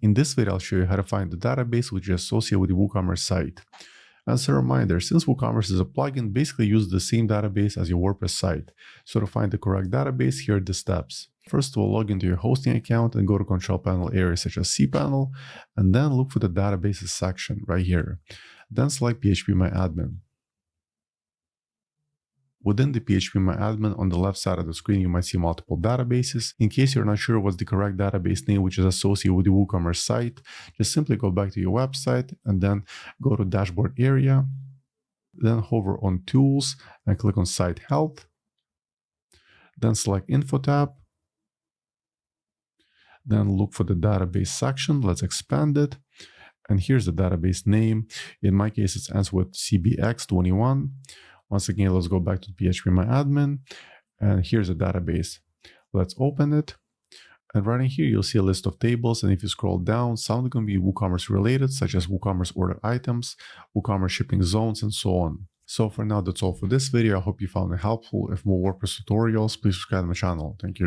In this video, I'll show you how to find the database which is associated with the WooCommerce site. As a reminder, since WooCommerce is a plugin, basically uses the same database as your WordPress site. So to find the correct database, here are the steps. First of all, log into your hosting account and go to control panel areas such as cPanel, and then look for the databases section right here. Then select PHPMyAdmin. Within the PHPMyAdmin, on the left side of the screen, you might see multiple databases. In case you're not sure what's the correct database name which is associated with the WooCommerce site, just simply go back to your website and then go to Dashboard area, then hover on Tools and click on Site Health. Then select Info tab. Then look for the database section. Let's expand it. And here's the database name. In my case, it ends with CBX21. Once again, let's go back to PHPMyAdmin, and here's the database. Let's open it, and right in here, you'll see a list of tables, and if you scroll down, some are going to be WooCommerce related, such as WooCommerce order items, WooCommerce shipping zones, and so on. So for now, that's all for this video. I hope you found it helpful. If more WordPress tutorials, please subscribe to my channel. Thank you.